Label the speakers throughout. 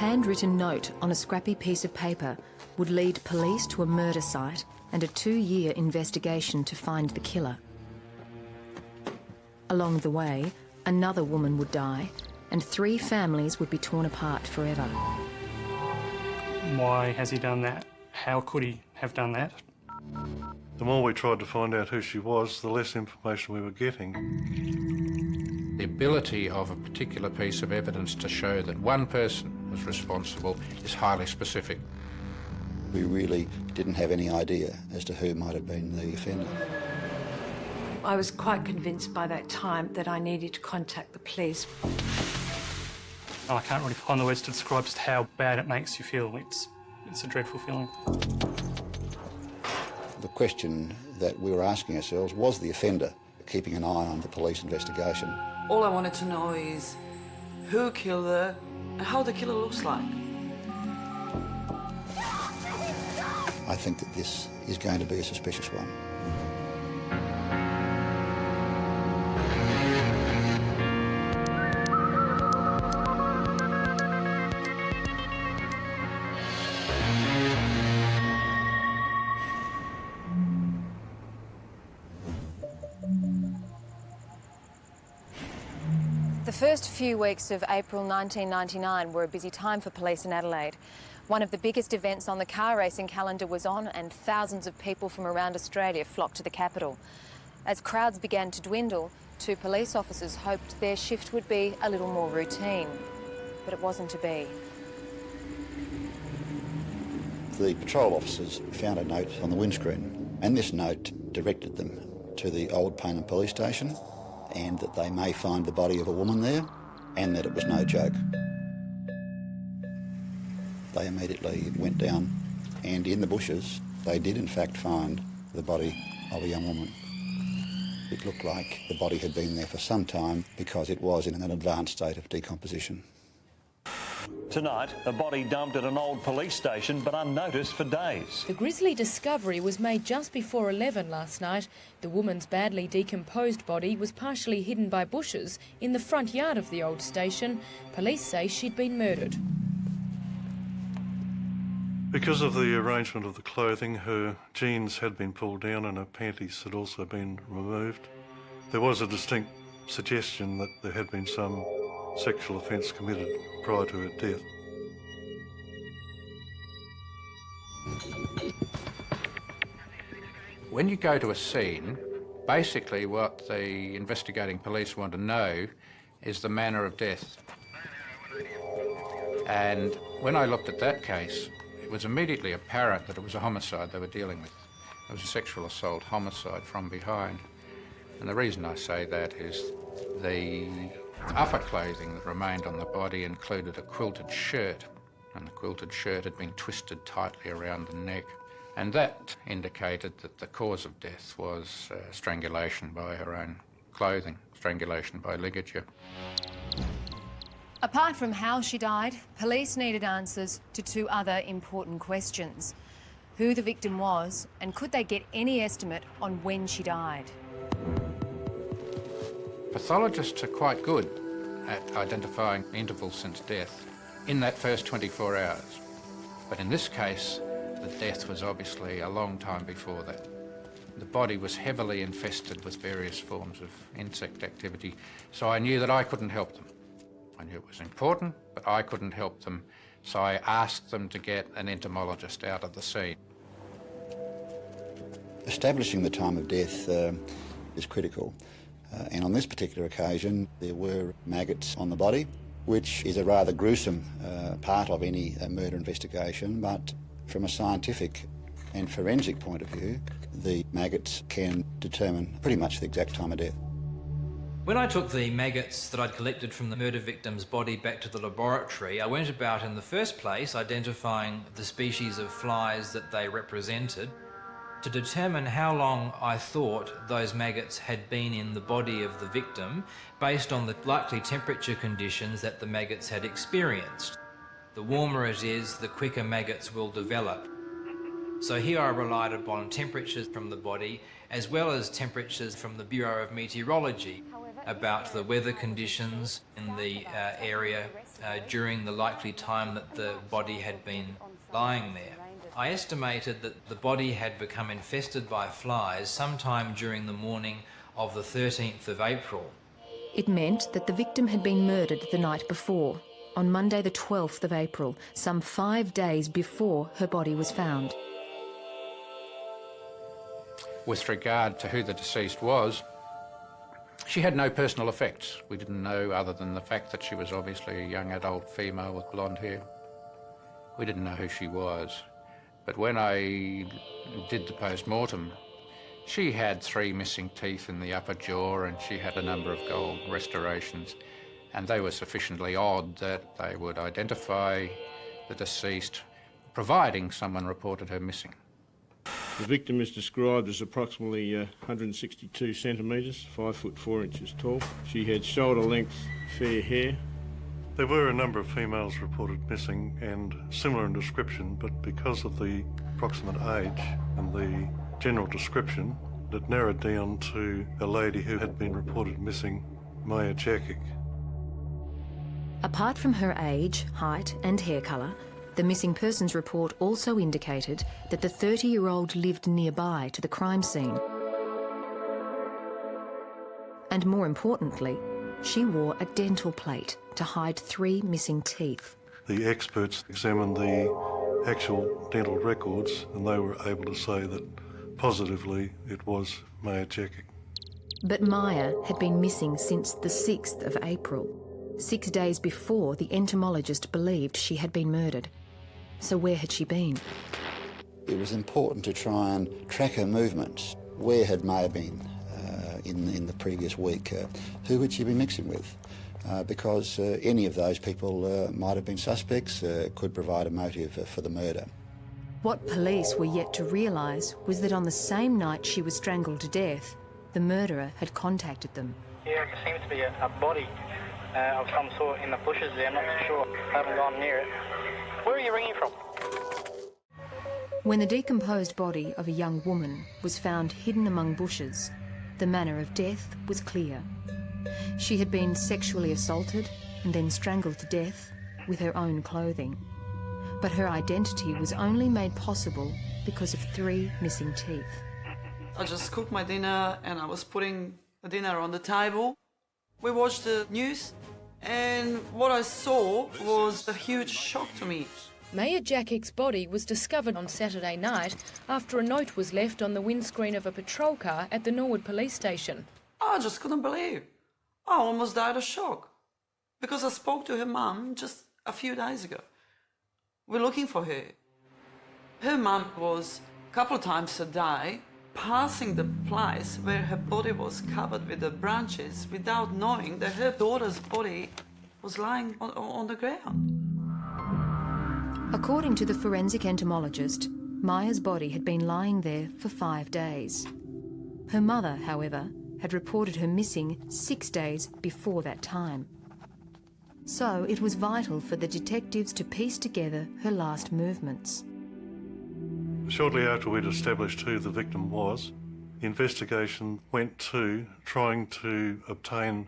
Speaker 1: handwritten note on a scrappy piece of paper would lead police to a murder site and a 2-year investigation to find the killer. Along the way, another woman would die and 3 families would be torn apart forever.
Speaker 2: Why has he done that? How could he have done that?
Speaker 3: The more we tried to find out who she was, the less information we were getting.
Speaker 4: The ability of a particular piece of evidence to show that one person was responsible is highly specific.
Speaker 5: We really didn't have any idea as to who might have been the offender.
Speaker 6: I was quite convinced by that time that I needed to contact the police.
Speaker 2: I can't really find the words to describe just how bad it makes you feel. It's a dreadful feeling.
Speaker 5: The question that we were asking ourselves was the offender keeping an eye on the police investigation.
Speaker 7: All I wanted to know is who killed her and how the killer looks like.
Speaker 5: I think that this is going to be a suspicious one.
Speaker 8: The first few weeks of April 1999 were a busy time for police in Adelaide. One of the biggest events on the car racing calendar was on, and thousands of people from around Australia flocked to the capital. As crowds began to dwindle, 2 police officers hoped their shift would be a little more routine. But it wasn't to be.
Speaker 5: The patrol officers found a note on the windscreen, and this note directed them to the Old Paynham police station, and that they may find the body of a woman there, and that it was no joke. They immediately went down, and in the bushes, they did in fact find the body of a young woman. It looked like the body had been there for some time because it was in an advanced state of decomposition.
Speaker 9: Tonight, a body dumped at an old police station but unnoticed for days.
Speaker 10: The grisly discovery was made just before 11 last night. The woman's badly decomposed body was partially hidden by bushes in the front yard of the old station. Police say she'd been murdered.
Speaker 3: Because of the arrangement of the clothing, her jeans had been pulled down and her panties had also been removed. There was a distinct suggestion that there had been some sexual offence committed prior to her death.
Speaker 4: When you go to a scene, basically what the investigating police want to know is the manner of death. And when I looked at that case, it was immediately apparent that it was a homicide they were dealing with. It was a sexual assault homicide from behind. And the reason I say that is the upper clothing that remained on the body included a quilted shirt, and the quilted shirt had been twisted tightly around the neck. And that indicated that the cause of death was strangulation by her own clothing, strangulation by ligature.
Speaker 8: Apart from how she died, police needed answers to 2 other important questions. Who the victim was, and could they get any estimate on when she died?
Speaker 4: Pathologists are quite good at identifying intervals since death in that first 24 hours. But in this case, the death was obviously a long time before that. The body was heavily infested with various forms of insect activity, so I knew that I couldn't help them. I knew it was important, but I couldn't help them, so I asked them to get an entomologist out of the scene.
Speaker 5: Establishing the time of death is critical. And on this particular occasion, there were maggots on the body, which is a rather gruesome part of any murder investigation, but from a scientific and forensic point of view, the maggots can determine pretty much the exact time of death.
Speaker 11: When I took the maggots that I'd collected from the murder victim's body back to the laboratory, I went about in the first place identifying the species of flies that they represented to determine how long I thought those maggots had been in the body of the victim based on the likely temperature conditions that the maggots had experienced. The warmer it is, the quicker maggots will develop. So here I relied upon temperatures from the body as well as temperatures from the Bureau of Meteorology.
Speaker 8: However,
Speaker 11: about the weather conditions in the area during the likely time that the body had been lying there. I estimated that the body had become infested by flies sometime during the morning of the 13th of April.
Speaker 1: It meant that the victim had been murdered the night before, on Monday the 12th of April, some 5 days before her body was found.
Speaker 4: With regard to who the deceased was, she had no personal effects. We didn't know, other than the fact that she was obviously a young adult female with blonde hair. We didn't know who she was. But when I did the post-mortem, she had 3 missing teeth in the upper jaw and she had a number of gold restorations, and they were sufficiently odd that they would identify the deceased, providing someone reported her missing.
Speaker 12: The victim is described as approximately 162 centimetres, 5 foot 4 inches tall. She had shoulder-length fair hair.
Speaker 3: There were a number of females reported missing and similar in description, but because of the approximate age and the general description, it narrowed down to a lady who had been reported missing, Maya Jakic.
Speaker 1: Apart from her age, height and hair colour, the missing persons report also indicated that the 30-year-old lived nearby to the crime scene. And more importantly, she wore a dental plate to hide 3 missing teeth.
Speaker 3: The experts examined the actual dental records and they were able to say that positively it was Maya Jakic.
Speaker 1: But Maya had been missing since the 6th of April, 6 days before the entomologist believed she had been murdered. So where had she been?
Speaker 5: It was important to try and track her movements. Where had Maya been in the previous week? Who had she been mixing with? Because any of those people might have been suspects, could provide a motive for the murder.
Speaker 1: What police were yet to realise was that on the same night she was strangled to death, the murderer had contacted them.
Speaker 13: Yeah, there seems to be a body of some sort in the bushes there. I'm not too sure. I haven't gone near it. Where are you ringing from?
Speaker 1: When the decomposed body of a young woman was found hidden among bushes, the manner of death was clear. She had been sexually assaulted and then strangled to death with her own clothing. But her identity was only made possible because of 3 missing teeth.
Speaker 7: I just cooked my dinner and I was putting the dinner on the table. We watched the news and what I saw was a huge shock to me.
Speaker 10: Maya Jakic's body was discovered on Saturday night after a note was left on the windscreen of a patrol car at the Norwood police station.
Speaker 7: I just couldn't believe. I almost died of shock because I spoke to her mum just a few days ago. We're looking for her. Her mum was a couple of times a day passing the place where her body was covered with the branches without knowing that her daughter's body was lying on the ground.
Speaker 1: According to the forensic entomologist, Maya's body had been lying there for 5 days. Her mother, however, had reported her missing 6 days before that time. So it was vital for the detectives to piece together her last movements.
Speaker 3: Shortly after we'd established who the victim was, the investigation went to trying to obtain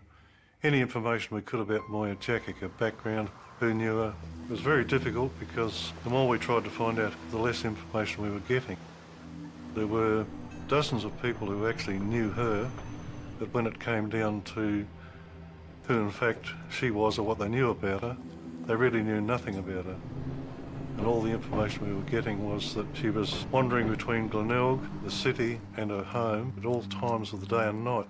Speaker 3: any information we could about Maya Jakic, her background, who knew her. It was very difficult because the more we tried to find out, the less information we were getting. There were dozens of people who actually knew her, but when it came down to who in fact she was or what they knew about her, they really knew nothing about her. And all the information we were getting was that she was wandering between Glenelg, the city, and her home at all times of the day and night.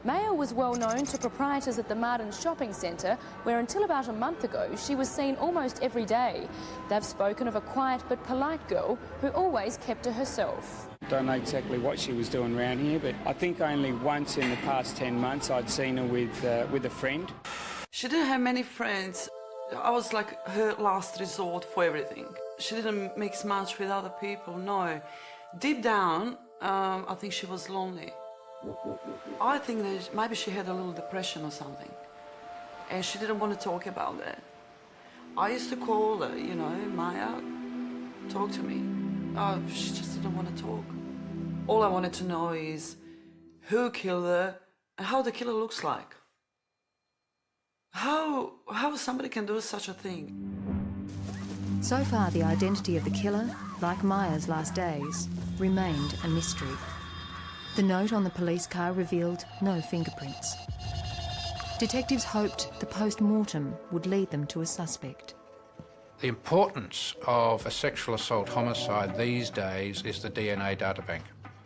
Speaker 14: Maya was well known to proprietors at the Martin shopping centre, where until about a month ago she was seen almost every day. They've spoken of a quiet but polite girl who always kept to herself.
Speaker 15: Don't know exactly what she was doing around here, but I think only once in the past 10 months I'd seen her with a friend.
Speaker 7: She didn't have many friends. I was like her last resort for everything. She didn't mix much with other people, no. Deep down, I think she was lonely. I think that maybe she had a little depression or something, and she didn't want to talk about that. I used to call her, you know, Maya, talk to me. Oh, she just didn't want to talk. All I wanted to know is who killed her how the killer looks like. How somebody can do such a thing?
Speaker 1: So far, the identity of the killer, like Maya's last days, remained a mystery. The note on the police car revealed no fingerprints. Detectives hoped the post-mortem would lead them to a suspect.
Speaker 4: The importance of a sexual assault homicide these days is the DNA databank.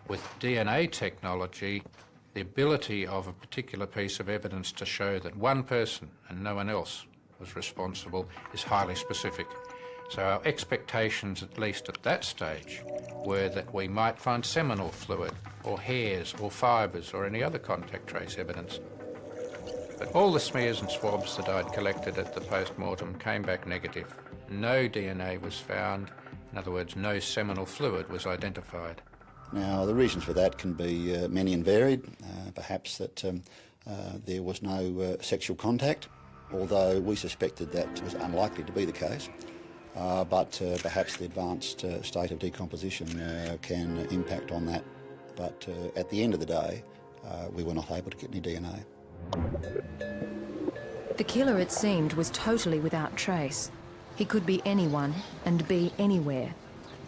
Speaker 4: With DNA technology, the ability of a particular piece of evidence to show that one person and no one else was responsible is highly specific. So our expectations, at least at that stage, were that we might find seminal fluid or hairs or fibres or any other contact trace evidence. But all the smears and swabs that I'd collected at the post-mortem came back negative. No DNA was found. In other words, no seminal fluid was identified.
Speaker 5: Now, the reasons for that can be many and varied. Perhaps that there was no sexual contact, although we suspected that was unlikely to be the case. But perhaps the advanced state of decomposition can impact on that. But at the end of the day, we were not able to get any DNA.
Speaker 1: The killer, it seemed, was totally without trace. He could be anyone and be anywhere.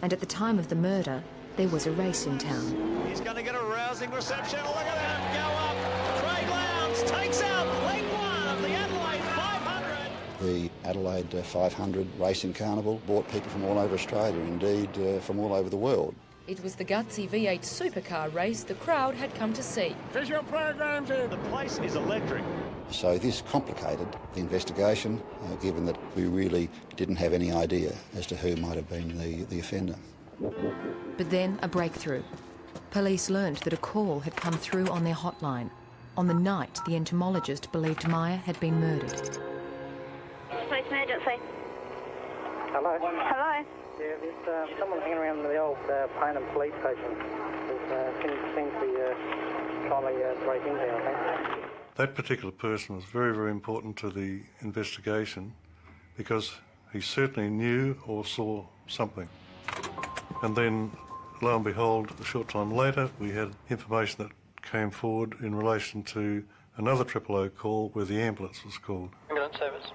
Speaker 1: And at the time of the murder, there was a race in town.
Speaker 9: He's going to get a rousing reception. Look at him go up. Craig Lowndes takes out leg one of the Adelaide 500.
Speaker 5: The Adelaide 500 Racing Carnival brought people from all over Australia, indeed from all over the world.
Speaker 10: It was the gutsy V8 supercar race the crowd had come to see.
Speaker 9: Visual programs here. The place is electric.
Speaker 5: So this complicated the investigation, given that we really didn't have any idea as to who might have been the offender.
Speaker 1: But then a breakthrough. Police learned that a call had come through on their hotline on the night the entomologist believed Maya had been murdered.
Speaker 16: Police emergency.
Speaker 13: Hello.
Speaker 16: Hello.
Speaker 13: Yeah, there's someone hanging around the old Paynham police station. Seems to be trying to break in there, I think.
Speaker 3: That particular person was very, very important to the investigation because he certainly knew or saw something. And then, lo and behold, a short time later, we had information that came forward in relation to another 000 call where the ambulance was called.
Speaker 13: Ambulance service.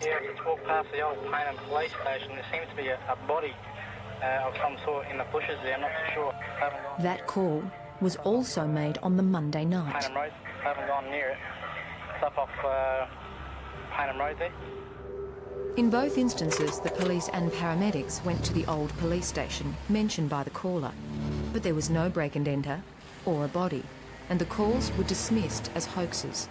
Speaker 17: Yeah, just walked past the old Paynham police station. There seems to be a body of some sort in the bushes there. I'm not too sure.
Speaker 1: That call was also made on the Monday night.
Speaker 17: Paynham Road. Haven't gone near it. It's up off Paynham Road there.
Speaker 1: In both instances, the police and paramedics went to the old police station mentioned by the caller. But there was no break and enter or a body, and the calls were dismissed as hoaxes.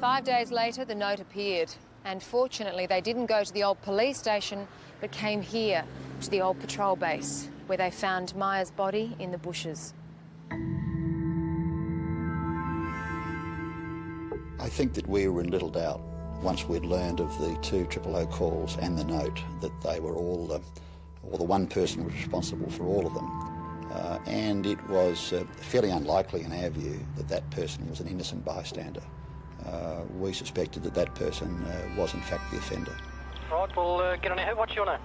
Speaker 8: 5 days later, the note appeared. And fortunately, they didn't go to the old police station, but came here, to the old patrol base, where they found Maya's body in the bushes.
Speaker 5: I think that we were in little doubt once we'd learned of the 2 000 calls and the note that they were all, or the one person was responsible for all of them. And it was fairly unlikely in our view that that person was an innocent bystander. We suspected that that person was in fact the offender.
Speaker 13: Right, we'll get on ahead. What's your name?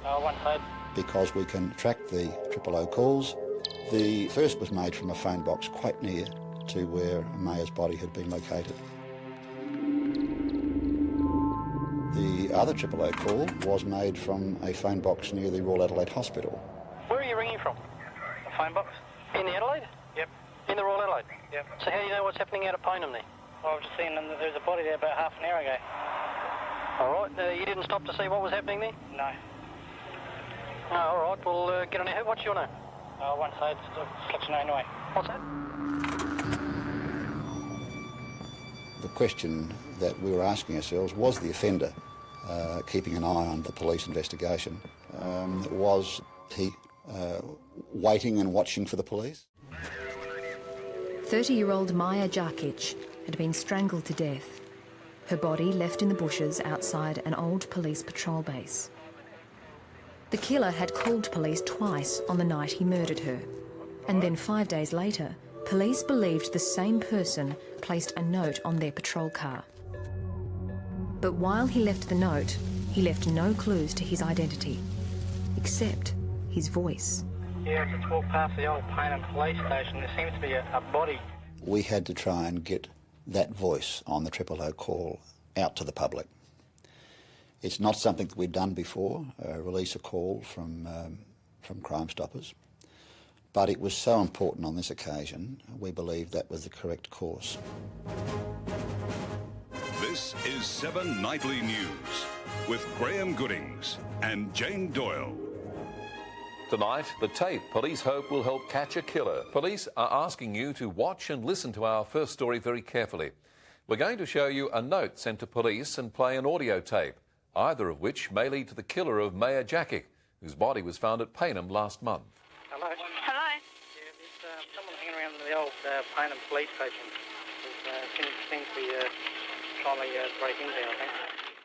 Speaker 17: One side.
Speaker 5: Because we can track the 000 calls. The first was made from a phone box quite near to where Maya's body had been located. The other 000 call was made from a phone box near the Royal Adelaide Hospital.
Speaker 13: Where are you ringing from?
Speaker 17: A phone box?
Speaker 13: In the Adelaide?
Speaker 17: Yep.
Speaker 13: In the Royal Adelaide?
Speaker 17: Yep.
Speaker 13: So how do you know what's happening out at Paynham there?
Speaker 17: Well, I've just seen that there's a body there about half an hour ago.
Speaker 13: All right, you didn't stop to see what was happening there?
Speaker 17: No.
Speaker 13: Oh, all right, we'll get on ahead. What's your name?
Speaker 17: One side, just let you know anyway.
Speaker 13: What's that?
Speaker 5: The question that we were asking ourselves, was the offender keeping an eye on the police investigation? Was he waiting and watching for the police?
Speaker 1: 30-year-old Maya Jarkic had been strangled to death. Her body left in the bushes outside an old police patrol base. The killer had called police twice on the night he murdered her. And then 5 days later, police believed the same person placed a note on their patrol car. But while he left the note, he left no clues to his identity, except his voice.
Speaker 17: Yeah, I just walked past the old Paynham police station. There seems to be a body.
Speaker 5: We had to try and get that voice on the 000 call out to the public. It's not something that we've done before, release a call from Crime Stoppers, but it was so important on this occasion, we believe that was the correct course.
Speaker 18: This is 7 Nightly News with Graham Goodings and Jane Doyle.
Speaker 19: Tonight, the tape police hope will help catch a killer. Police are asking you to watch and listen to our first story very carefully. We're going to show you a note sent to police and play an audio tape, either of which may lead to the killer of Maya Jakic, whose body was found at Paynham last month.
Speaker 17: Hello? Hello? Yeah, there's someone hanging around the old Paynham police station. Seems to be trying to break in there, I think.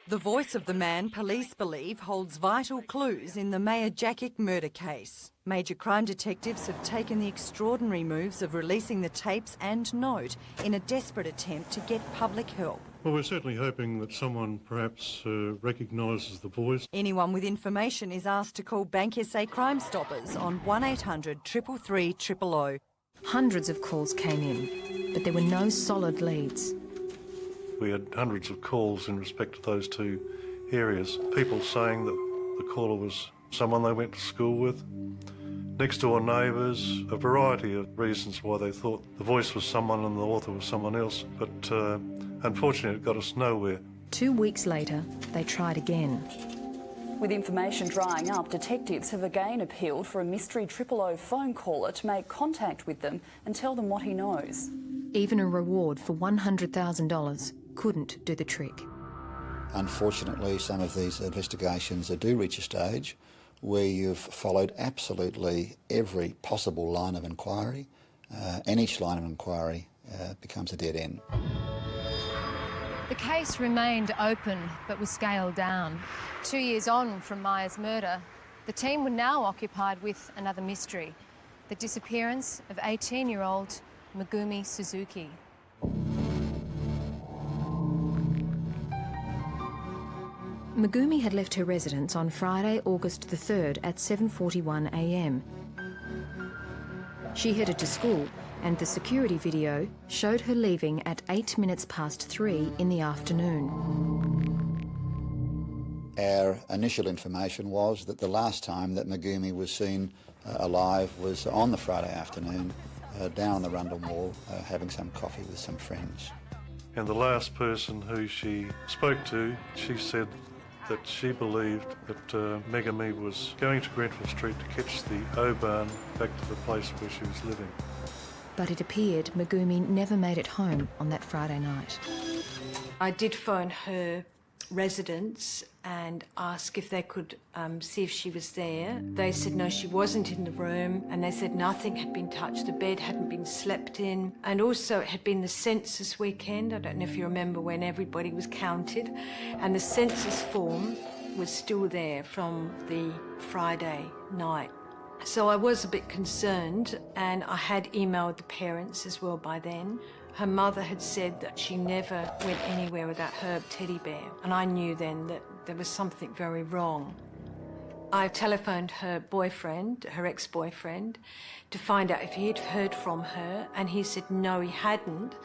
Speaker 20: The voice of the man police believe holds vital clues in the Maya Jakic murder case. Major crime detectives have taken the extraordinary moves of releasing the tapes and note in a desperate attempt to get public help.
Speaker 3: Well, we're certainly hoping that someone perhaps recognises the voice.
Speaker 20: Anyone with information is asked to call Bank SA Crime Stoppers on 1800 333 000.
Speaker 1: Hundreds of calls came in, but there were no solid leads.
Speaker 3: We had hundreds of calls in respect to those two areas. People saying that the caller was someone they went to school with, next door neighbours, a variety of reasons why they thought the voice was someone and the author was someone else. But unfortunately, it got us nowhere.
Speaker 1: 2 weeks later, they tried again.
Speaker 21: With information drying up, detectives have again appealed for a mystery 000 phone caller to make contact with them and tell them what he knows.
Speaker 1: Even a reward for $100,000 couldn't do the trick.
Speaker 5: Unfortunately, some of these investigations do reach a stage where you've followed absolutely every possible line of inquiry, and each line of inquiry becomes a dead end.
Speaker 8: The case remained open but was scaled down. 2 years on from Maya's murder, the team were now occupied with another mystery, the disappearance of 18-year-old Megumi Suzuki.
Speaker 1: Megumi had left her residence on Friday, August the 3rd at 7:41 a.m. She headed to school, and the security video showed her leaving at 3 in the afternoon.
Speaker 5: Our initial information was that the last time that Megumi was seen alive was on the Friday afternoon down on the Rundle Mall having some coffee with some friends.
Speaker 3: And the last person who she spoke to, she said that she believed that Megumi was going to Grenfell Street to catch the O-Bahn back to the place where she was living.
Speaker 1: But it appeared Megumi never made it home on that Friday night.
Speaker 6: I did phone her residence and ask if they could see if she was there. They said no, she wasn't in the room, and they said nothing had been touched, the bed hadn't been slept in, and also it had been the census weekend. I don't know if you remember when everybody was counted, and the census form was still there from the Friday night. So I was a bit concerned, and I had emailed the parents as well by then. Her mother had said that she never went anywhere without her teddy bear, and I knew then that there was something very wrong. I telephoned her boyfriend, her ex-boyfriend, to find out if he had heard from her, and he said no, he hadn't,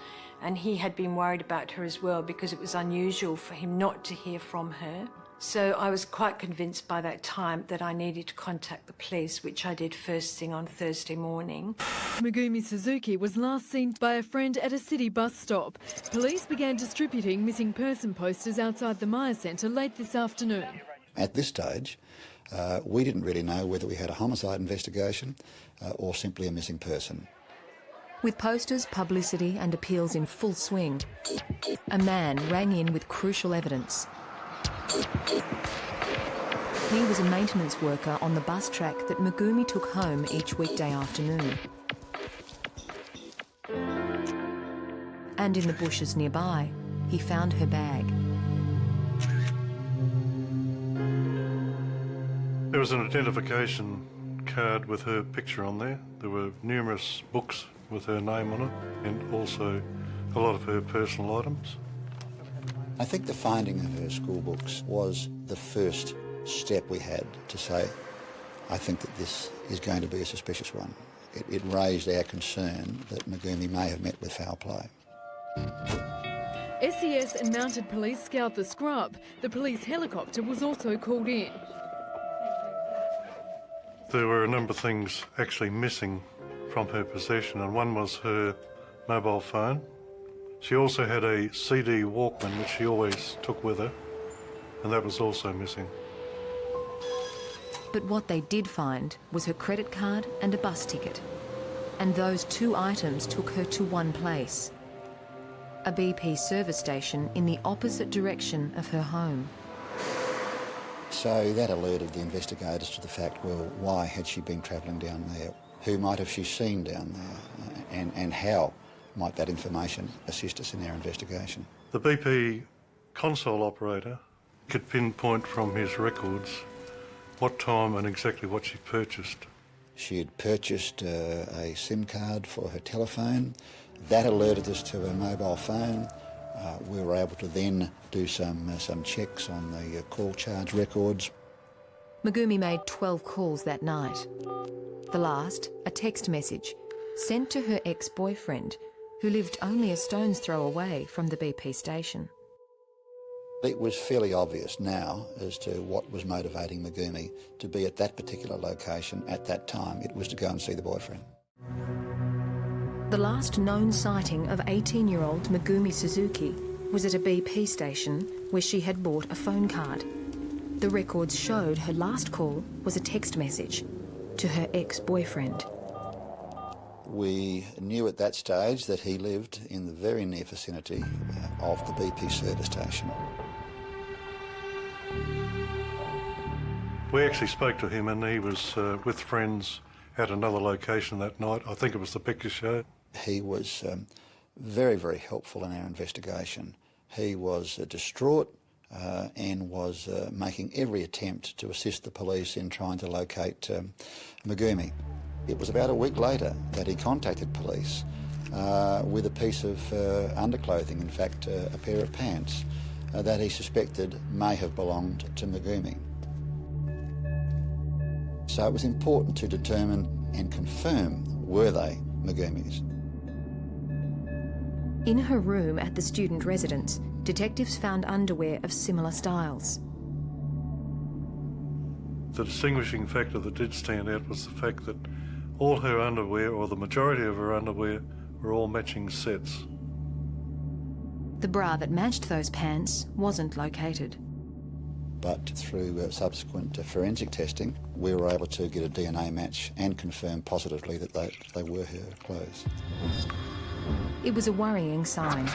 Speaker 6: and he had been worried about her as well because it was unusual for him not to hear from her. So I was quite convinced by that time that I needed to contact the police, which I did first thing on Thursday morning.
Speaker 22: Megumi Suzuki was last seen by a friend at a city bus stop. Police began distributing missing person posters outside the Maya Centre late this afternoon.
Speaker 5: At this stage, we didn't really know whether we had a homicide investigation or simply a missing person.
Speaker 1: With posters, publicity and appeals in full swing, a man rang in with crucial evidence. He was a maintenance worker on the bus track that Megumi took home each weekday afternoon. And in the bushes nearby, he found her bag.
Speaker 3: There was an identification card with her picture on there. There were numerous books with her name on it, and also a lot of her personal items.
Speaker 5: I think the finding of her school books was the first step we had to say, I think that this is going to be a suspicious one. It raised our concern that Megumi may have met with foul play.
Speaker 22: SES and mounted police scoured the scrub. The police helicopter was also called in.
Speaker 3: There were a number of things actually missing from her possession, and one was her mobile phone. She also had a CD Walkman, which she always took with her, and that was also missing.
Speaker 1: But what they did find was her credit card and a bus ticket. And those two items took her to one place, a BP service station in the opposite direction of her home.
Speaker 5: So that alerted the investigators to the fact, well, why had she been travelling down there? Who might have she seen down there? And how might that information assist us in our investigation?
Speaker 3: The BP console operator could pinpoint from his records what time and exactly what she purchased.
Speaker 5: She had purchased a SIM card for her telephone. That alerted us to her mobile phone. We were able to then do some checks on the call charge records.
Speaker 1: Megumi made 12 calls that night. The last, a text message, sent to her ex-boyfriend, who lived only a stone's throw away from the BP station.
Speaker 5: It was fairly obvious now as to what was motivating Megumi to be at that particular location at that time. It was to go and see the boyfriend.
Speaker 1: The last known sighting of 18-year-old Megumi Suzuki was at a BP station where she had bought a phone card. The records showed her last call was a text message to her ex-boyfriend.
Speaker 5: We knew at that stage that he lived in the very near vicinity of the BP service station.
Speaker 3: We actually spoke to him, and he was with friends at another location that night. I think it was the picture show.
Speaker 5: He was very, very helpful in our investigation. He was distraught and was making every attempt to assist the police in trying to locate Megumi. It was about a week later that he contacted police with a piece of underclothing, in fact a pair of pants, that he suspected may have belonged to Megumi. So it was important to determine and confirm, were they Megumi's?
Speaker 1: In her room at the student residence, detectives found underwear of similar styles.
Speaker 3: The distinguishing factor that did stand out was the fact that all her underwear, or the majority of her underwear, were all matching sets.
Speaker 1: The bra that matched those pants wasn't located.
Speaker 5: But through subsequent forensic testing, we were able to get a DNA match and confirm positively that they were her clothes.
Speaker 1: It was a worrying sign,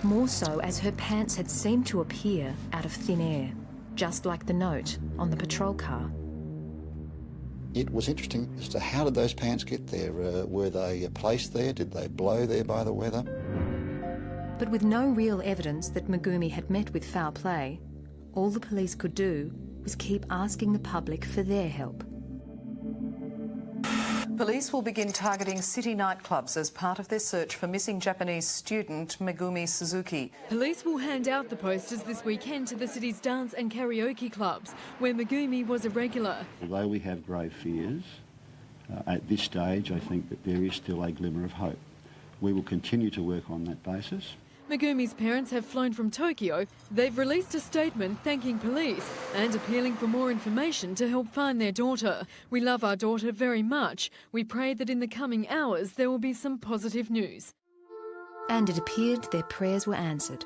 Speaker 1: more so as her pants had seemed to appear out of thin air, just like the note on the patrol car.
Speaker 5: It was interesting as to how did those pants get there? Were they placed there? Did they blow there by the weather?
Speaker 1: But with no real evidence that Megumi had met with foul play, all the police could do was keep asking the public for their help.
Speaker 2: Police will begin targeting city nightclubs as part of their search for missing Japanese student Megumi Suzuki.
Speaker 22: Police will hand out the posters this weekend to the city's dance and karaoke clubs, where Megumi was a regular.
Speaker 11: Although we have grave fears, at this stage I think that there is still a glimmer of hope. We will continue to work on that basis.
Speaker 22: Megumi's parents have flown from Tokyo. They've released a statement thanking police and appealing for more information to help find their daughter. We love our daughter very much. We pray that in the coming hours there will be some positive news.
Speaker 1: And it appeared their prayers were answered.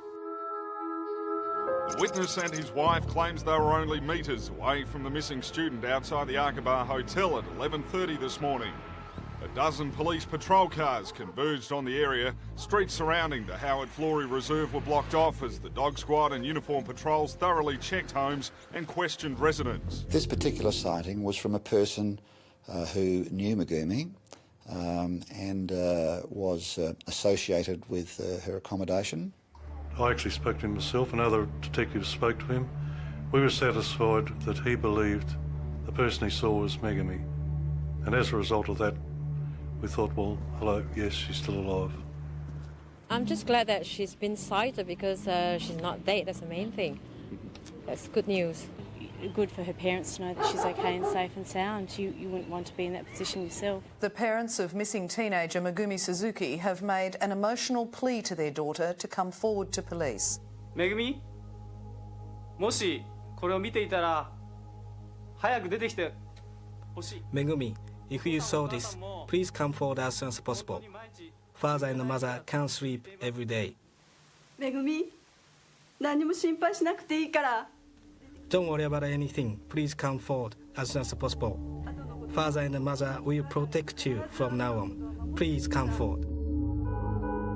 Speaker 23: The witness and his wife claims they were only metres away from the missing student outside the Arkaba Hotel at 11:30 this morning. A dozen police patrol cars converged on the area. Streets surrounding the Howard Florey Reserve were blocked off as the dog squad and uniform patrols thoroughly checked homes and questioned residents.
Speaker 5: This particular sighting was from a person who knew Megumi and was associated with her accommodation.
Speaker 3: I actually spoke to him myself, and other detectives spoke to him. We were satisfied that he believed the person he saw was Megumi. And as a result of that, we thought, well, hello, yes, she's still alive.
Speaker 24: I'm just glad that she's been sighted because she's not dead. That's the main thing. That's good news. good for her parents to know that she's okay and safe and sound. You wouldn't want to be in that position yourself.
Speaker 2: The parents of missing teenager Megumi Suzuki have made an emotional plea to their daughter to come forward to police.
Speaker 7: Megumi, もしこれを見ていたら早く出てきてほしい。
Speaker 12: Megumi, if you saw this, please come forward as soon as possible. Father and mother can't sleep every day.
Speaker 14: めぐみ、何も心配しなくていいから。
Speaker 12: Don't worry about anything. Please come forward as soon as possible. Father and mother will protect you from now on. Please come forward.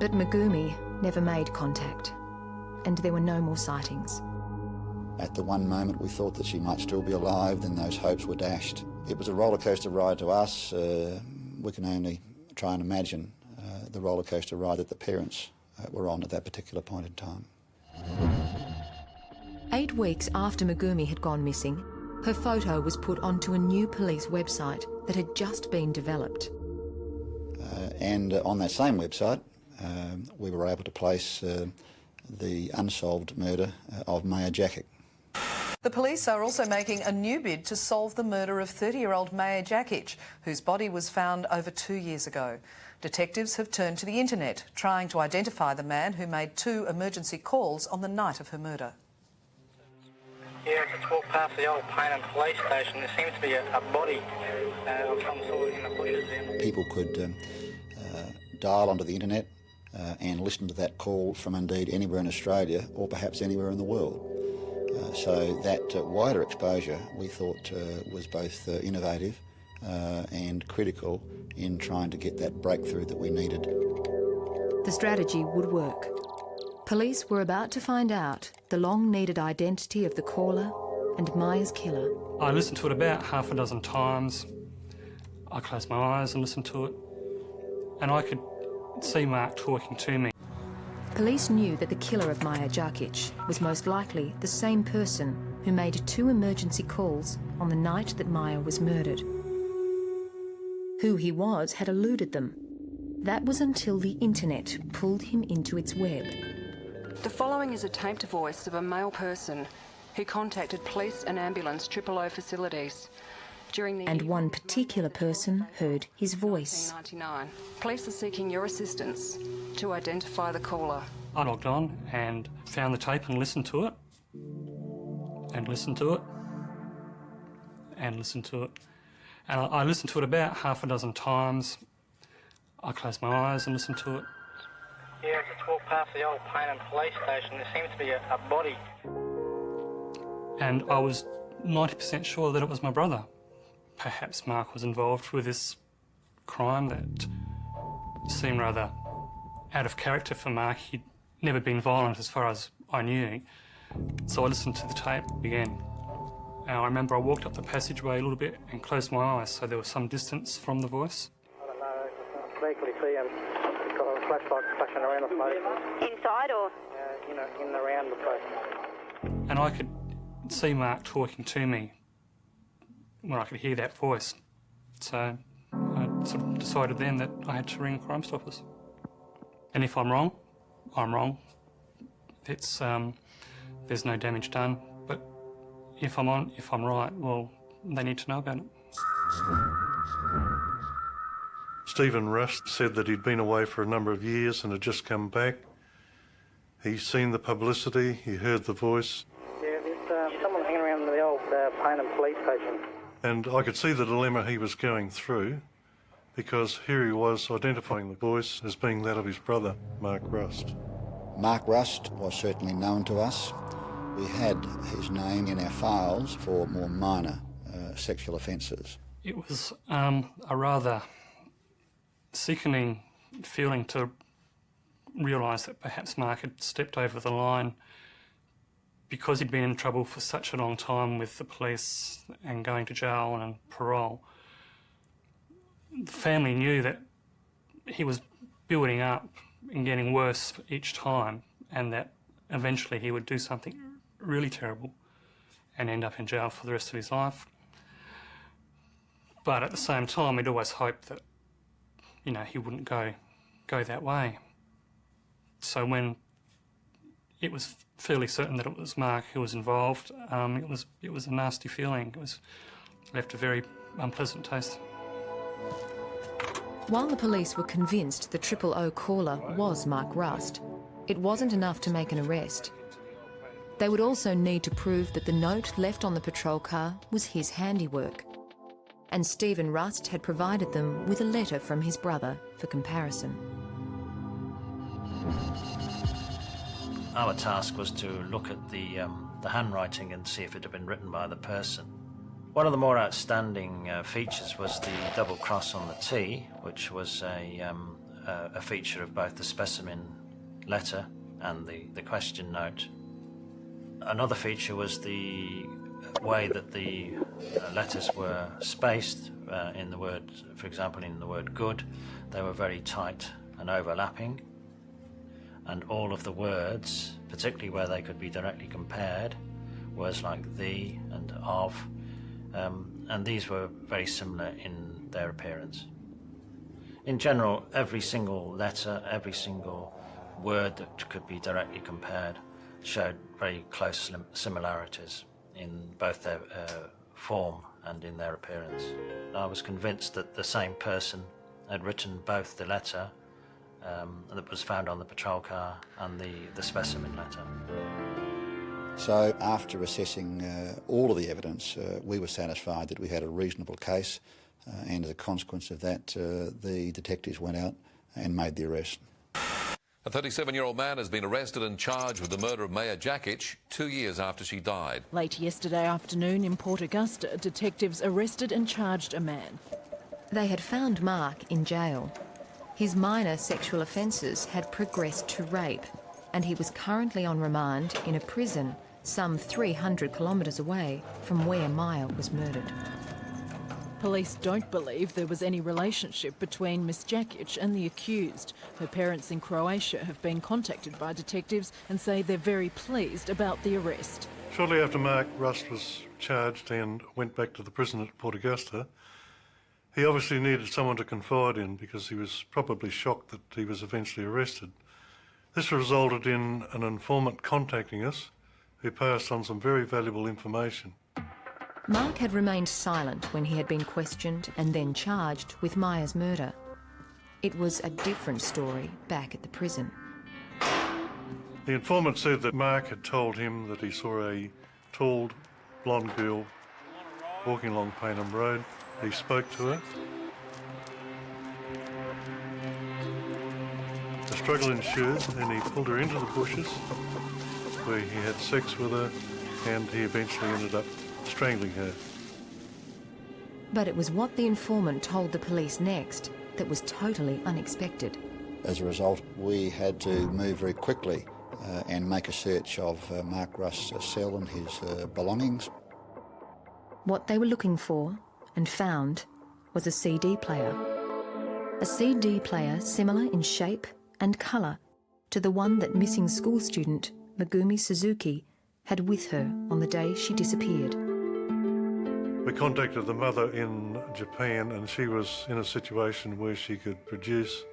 Speaker 1: But Megumi never made contact, and there were no more sightings.
Speaker 5: At the one moment we thought that she might still be alive, then those hopes were dashed. It was a rollercoaster ride to us. We can only try and imagine the rollercoaster ride that the parents were on at that particular point in time.
Speaker 1: 8 weeks after Megumi had gone missing, her photo was put onto a new police website that had just been developed.
Speaker 5: And on that same website, we were able to place the unsolved murder of Maya Jakic.
Speaker 2: The police are also making a new bid to solve the murder of 30-year-old Maya Jakic, whose body was found over 2 years ago. Detectives have turned to the internet, trying to identify the man who made 2 emergency calls on the night of her murder.
Speaker 17: Yeah, I just walked past the old Paynham police station. There seems to be a body of some sort in the bushes there.
Speaker 5: People could dial onto the internet and listen to that call from indeed anywhere in Australia or perhaps anywhere in the world. So that wider exposure we thought was both innovative and critical in trying to get that breakthrough that we needed.
Speaker 1: The strategy would work. Police were about to find out the long-needed identity of the caller and Maya's killer.
Speaker 15: I listened to it about half a dozen times. I closed my eyes and listened to it, and I could see Mark talking to me.
Speaker 1: Police knew that the killer of Maya Jakic was most likely the same person who made 2 emergency calls on the night that Maya was murdered. Who he was had eluded them. That was until the internet pulled him into its web.
Speaker 21: The following is a taped voice of a male person who contacted police and ambulance 000 facilities during the...
Speaker 1: And one particular person heard his voice.
Speaker 21: 1999. Police are seeking your assistance to identify the caller.
Speaker 15: I logged on and found the tape and listened to it, and listened to it, and listened to it. And I listened to it about half a dozen times. I closed my eyes and listened to it.
Speaker 17: Yeah, I just walked past the old Paynham police station. There seems to be a body.
Speaker 15: And I was 90% sure that it was my brother. Perhaps Mark was involved with this crime that seemed rather out of character for Mark. He'd never been violent as far as I knew. So I listened to the tape again. And I remember I walked up the passageway a little bit and closed my eyes, so there was some distance from the voice.
Speaker 13: I don't know, I can equally see him. He's got a flashlight flashing around the place.
Speaker 16: Inside or?
Speaker 13: In and around the place.
Speaker 15: And I could see Mark talking to me when I could hear that voice. So I sort of decided then that I had to ring Crime Stoppers. And if I'm wrong, I'm wrong. It's, there's no damage done. But if I'm right, well, they need to know about it.
Speaker 3: Stephen Rust said that he'd been away for a number of years and had just come back. He's seen the publicity, he heard the voice.
Speaker 13: Yeah, there's someone hanging around the old Paynham police station.
Speaker 3: And I could see the dilemma he was going through, because here he was identifying the voice as being that of his brother, Mark Rust.
Speaker 5: Mark Rust was certainly known to us. We had his name in our files for more minor sexual offences.
Speaker 15: It was a rather sickening feeling to realise that perhaps Mark had stepped over the line because he'd been in trouble for such a long time with the police and going to jail and parole. The family knew that he was building up and getting worse each time, and that eventually he would do something really terrible and end up in jail for the rest of his life. But at the same time, we'd always hoped that, you know, he wouldn't go that way. So when it was fairly certain that it was Mark who was involved. It was a nasty feeling. It left a very unpleasant taste.
Speaker 1: While the police were convinced the 000 caller was Mark Rust, it wasn't enough to make an arrest. They would also need to prove that the note left on the patrol car was his handiwork. And Stephen Rust had provided them with a letter from his brother for comparison.
Speaker 4: Our task was to look at the handwriting and see if it had been written by the person. One of the more outstanding features was the double cross on the T, which was a feature of both the specimen letter and the question note. Another feature was the way that the letters were spaced in the word, for example, in the word good. They were very tight and overlapping. And all of the words, particularly where they could be directly compared, words like the and of, and these were very similar in their appearance. In general, every single letter, every single word that could be directly compared showed very close similarities in both their form and in their appearance. I was convinced that the same person had written both the letter that was found on the patrol car and the specimen letter.
Speaker 5: So after assessing all of the evidence, we were satisfied that we had a reasonable case, and as a consequence of that, the detectives went out and made the arrest.
Speaker 19: A 37-year-old man has been arrested and charged with the murder of Maya Jakic 2 years after she died.
Speaker 9: Late yesterday afternoon in Port Augusta, detectives arrested and charged a man.
Speaker 1: They had found Mark in jail. His minor sexual offences had progressed to rape, and he was currently on remand in a prison some 300 kilometres away from where Maya was murdered.
Speaker 9: Police don't believe there was any relationship between Miss Jakic and the accused. Her parents in Croatia have been contacted by detectives and say they're very pleased about the arrest.
Speaker 3: Shortly after Mark Rust was charged and went back to the prison at Port Augusta, he obviously needed someone to confide in because he was probably shocked that he was eventually arrested. This resulted in an informant contacting us who passed on some very valuable information.
Speaker 1: Mark had remained silent when he had been questioned and then charged with Maya's murder. It was a different story back at the prison.
Speaker 3: The informant said that Mark had told him that he saw a tall, blonde girl walking along Paynham Road. He spoke to her. A struggle ensued and he pulled her into the bushes where he had sex with her, and he eventually ended up strangling her.
Speaker 1: But it was what the informant told the police next that was totally unexpected.
Speaker 5: As a result, we had to move very quickly and make a search of Mark Rust's cell and his belongings.
Speaker 1: What they were looking for and found was a CD player. A CD player similar in shape and colour to the one that missing school student Megumi Suzuki had with her on the day she disappeared.
Speaker 3: We contacted the mother in Japan, and she was in a situation where she could produce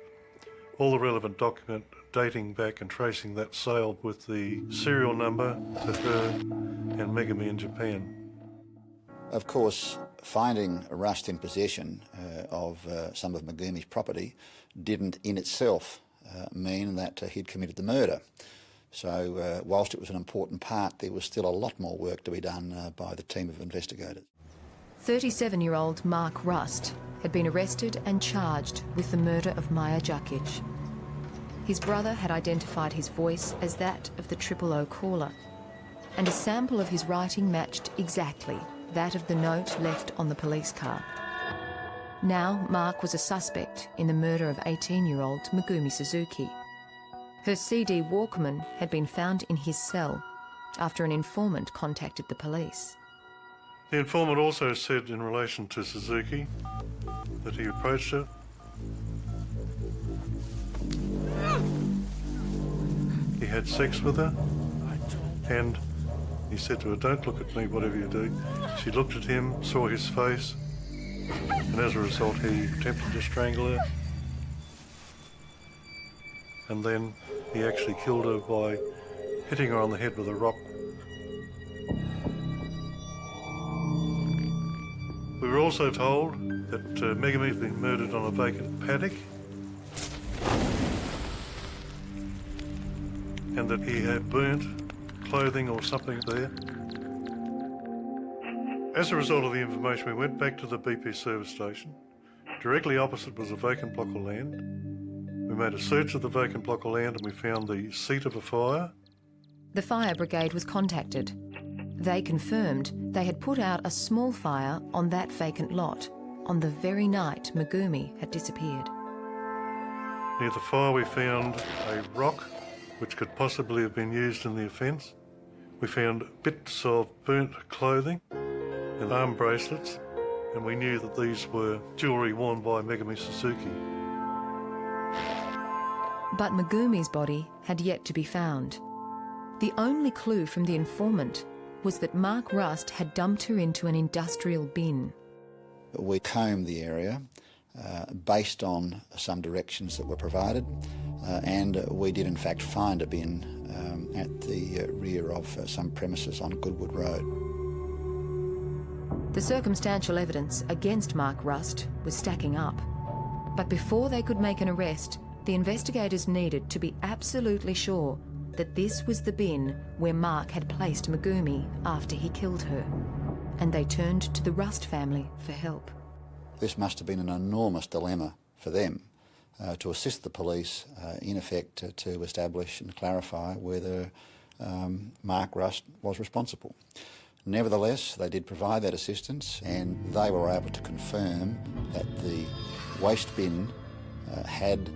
Speaker 3: all the relevant document dating back and tracing that sale with the serial number to her and Megumi in Japan.
Speaker 5: Of course, finding Rust in possession of some of Megumi's property didn't in itself mean that he'd committed the murder. So whilst it was an important part, there was still a lot more work to be done by the team of investigators.
Speaker 1: 37-year-old Mark Rust had been arrested and charged with the murder of Maya Jakic. His brother had identified his voice as that of the 000 caller, and a sample of his writing matched exactly that of the note left on the police car. Now Mark was a suspect in the murder of 18-year-old Megumi Suzuki. Her CD Walkman had been found in his cell after an informant contacted the police.
Speaker 3: The informant also said in relation to Suzuki that he approached her, he had sex with her, and he said to her, "Don't look at me, whatever you do." She looked at him, saw his face, and as a result he attempted to strangle her. And then he actually killed her by hitting her on the head with a rock. We were also told that Megumi had been murdered on a vacant paddock and that he had burnt clothing or something there. As a result of the information, we went back to the BP service station. Directly opposite was a vacant block of land. We made a search of the vacant block of land and we found the seat of a fire.
Speaker 1: The fire brigade was contacted. They confirmed they had put out a small fire on that vacant lot on the very night Megumi had disappeared.
Speaker 3: Near the fire we found a rock which could possibly have been used in the offence. We found bits of burnt clothing and arm bracelets, and we knew that these were jewellery worn by Megumi Suzuki.
Speaker 1: But Megumi's body had yet to be found. The only clue from the informant was that Mark Rust had dumped her into an industrial bin.
Speaker 5: We combed the area based on some directions that were provided, and we did in fact find a bin at the rear of some premises on Goodwood Road.
Speaker 1: The circumstantial evidence against Mark Rust was stacking up. But before they could make an arrest, the investigators needed to be absolutely sure that this was the bin where Mark had placed Megumi after he killed her. And they turned to the Rust family for help.
Speaker 5: This must have been an enormous dilemma for them to assist the police, in effect, to establish and clarify whether Mark Rust was responsible. Nevertheless, they did provide that assistance, and they were able to confirm that the waste bin had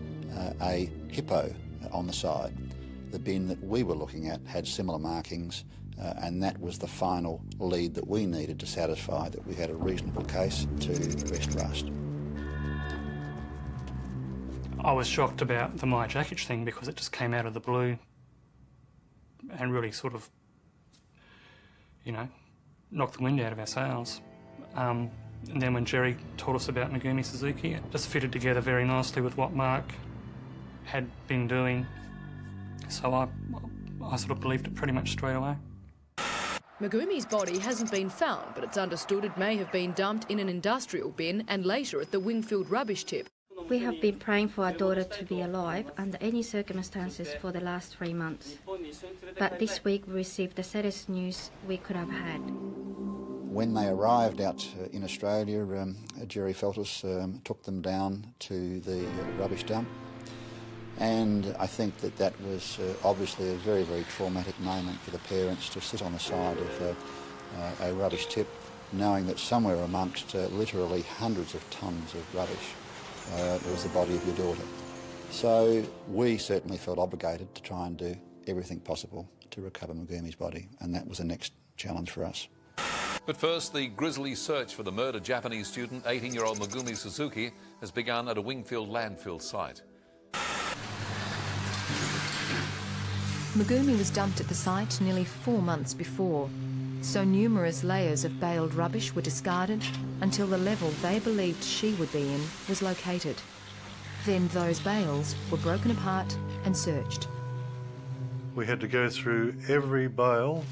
Speaker 5: a hippo on the side. The bin that we were looking at had similar markings, and that was the final lead that we needed to satisfy that we had a reasonable case to arrest Rust.
Speaker 15: I was shocked about the Maya Jakic thing because it just came out of the blue and really sort of, you know, knocked the wind out of our sails. And then when Jerry told us about Megumi Suzuki, it just fitted together very nicely with what Mark had been doing. So I sort of believed it pretty much straight away.
Speaker 22: Megumi's body hasn't been found, but it's understood it may have been dumped in an industrial bin and later at the Wingfield rubbish tip.
Speaker 16: We have been praying for our daughter to be alive under any circumstances for the last 3 months. But this week we received the saddest news we could have had.
Speaker 5: When they arrived out in Australia, Jerry Feltus took them down to the rubbish dump. And I think that that was obviously a very, very traumatic moment for the parents to sit on the side of a rubbish tip, knowing that somewhere amongst literally hundreds of tonnes of rubbish there was the body of your daughter. So we certainly felt obligated to try and do everything possible to recover Megumi's body, and that was the next challenge for us.
Speaker 19: But first, the grisly search for the murdered Japanese student, 18-year-old Megumi Suzuki, has begun at a Wingfield landfill site.
Speaker 1: Megumi was dumped at the site nearly 4 months before, so numerous layers of baled rubbish were discarded until the level they believed she would be in was located. Then those bales were broken apart and searched.
Speaker 3: We had to go through every bale.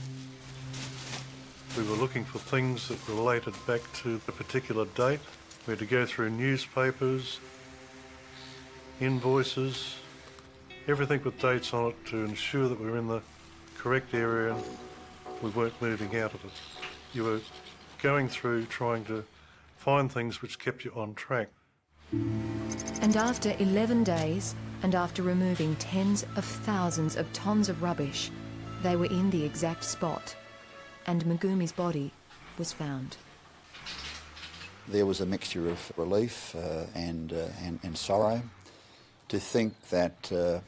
Speaker 3: We were looking for things that related back to the particular date. We had to go through newspapers, invoices, everything with dates on it to ensure that we were in the correct area and we weren't moving out of it. You were going through trying to find things which kept you on track.
Speaker 1: And after 11 days, and after removing tens of thousands of tonnes of rubbish, they were in the exact spot, and Megumi's body was found.
Speaker 5: There was a mixture of relief and sorrow to think that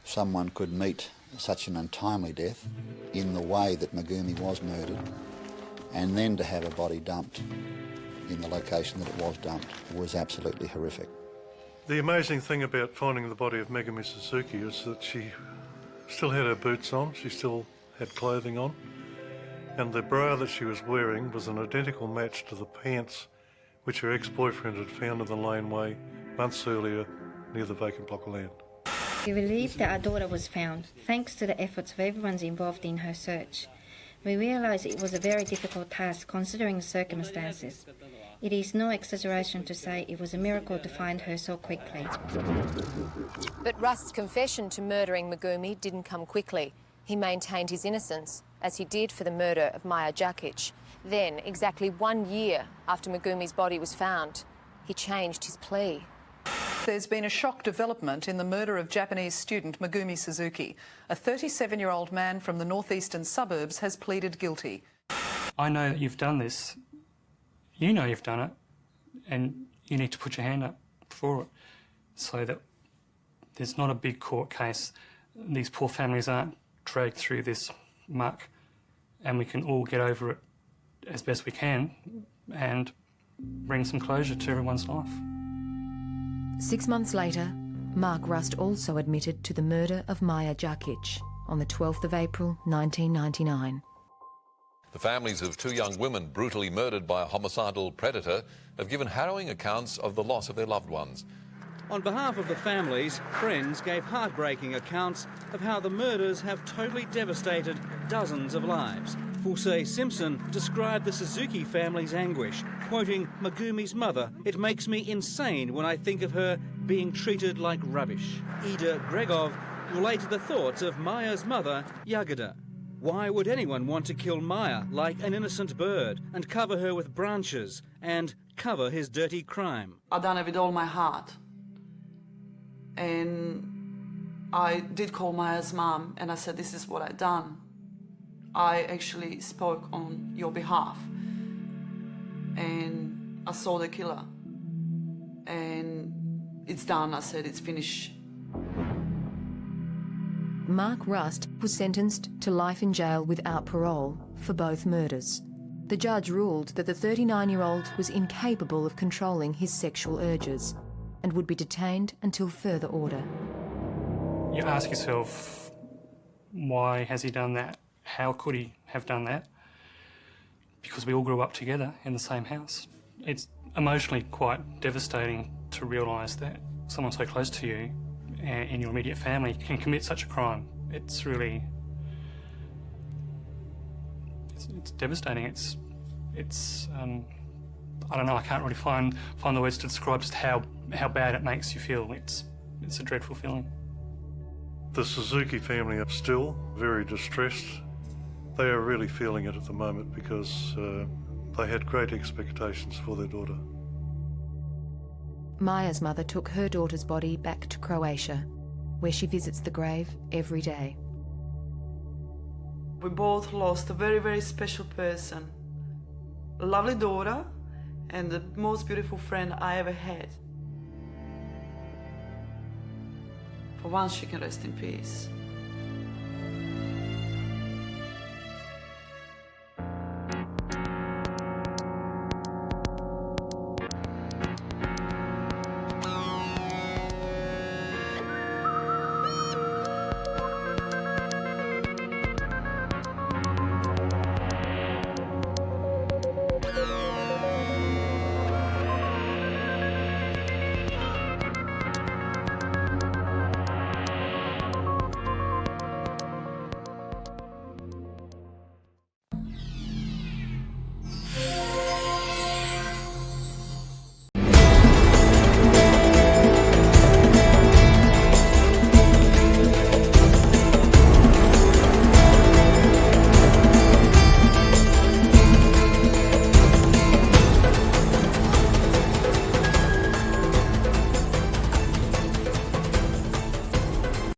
Speaker 5: someone could meet such an untimely death in the way that Megumi was murdered, and then to have a body dumped in the location that it was dumped was absolutely horrific.
Speaker 3: The amazing thing about finding the body of Megumi Suzuki is that she still had her boots on, she still had clothing on, and the bra that she was wearing was an identical match to the pants which her ex-boyfriend had found in the laneway months earlier near the vacant block of land.
Speaker 16: We're relieved that our daughter was found, thanks to the efforts of everyone involved in her search. We realise it was a very difficult task considering the circumstances. It is no exaggeration to say it was a miracle to find her so quickly.
Speaker 1: But Rust's confession to murdering Megumi didn't come quickly. He maintained his innocence, as he did for the murder of Maya Jakic. Then, exactly 1 year after Megumi's body was found, he changed his plea.
Speaker 2: There's been a shock development in the murder of Japanese student Megumi Suzuki. A 37-year-old man from the northeastern suburbs has pleaded guilty.
Speaker 15: I know that you've done this. You know you've done it, and you need to put your hand up for it so that there's not a big court case. These poor families aren't dragged through this muck, and we can all get over it as best we can and bring some closure to everyone's life.
Speaker 1: 6 months later, Mark Rust also admitted to the murder of Maya Jakic on the 12th of April 1999.
Speaker 19: The families of two young women brutally murdered by a homicidal predator have given harrowing accounts of the loss of their loved ones.
Speaker 8: On behalf of the families, friends gave heartbreaking accounts of how the murders have totally devastated dozens of lives. Fusei Simpson described the Suzuki family's anguish, quoting Megumi's mother, "It makes me insane when I think of her being treated like rubbish." Ida Gregov related the thoughts of Maya's mother, Yagada. Why would anyone want to kill Maya like an innocent bird and cover her with branches and cover his dirty crime?
Speaker 10: I've done it with all my heart. And I did call Maya's mum and I said, this is what I've done. I actually spoke on your behalf. And I saw the killer. And it's done, I said, it's finished.
Speaker 1: Mark Rust was sentenced to life in jail without parole for both murders. The judge ruled that the 39-year-old was incapable of controlling his sexual urges and would be detained until further order.
Speaker 15: You ask yourself, why has he done that? How could he have done that? Because we all grew up together in the same house. It's emotionally quite devastating to realise that someone so close to you in your immediate family can commit such a crime. It's really, it's devastating. It's I don't know. I can't really find the words to describe just how bad it makes you feel. It's a dreadful feeling.
Speaker 3: The Suzuki family are still very distressed. They are really feeling it at the moment because they had great expectations for their daughter.
Speaker 1: Maya's mother took her daughter's body back to Croatia, where she visits the grave every day.
Speaker 10: We both lost a very, very special person. A lovely daughter and the most beautiful friend I ever had. For once, she can rest in peace.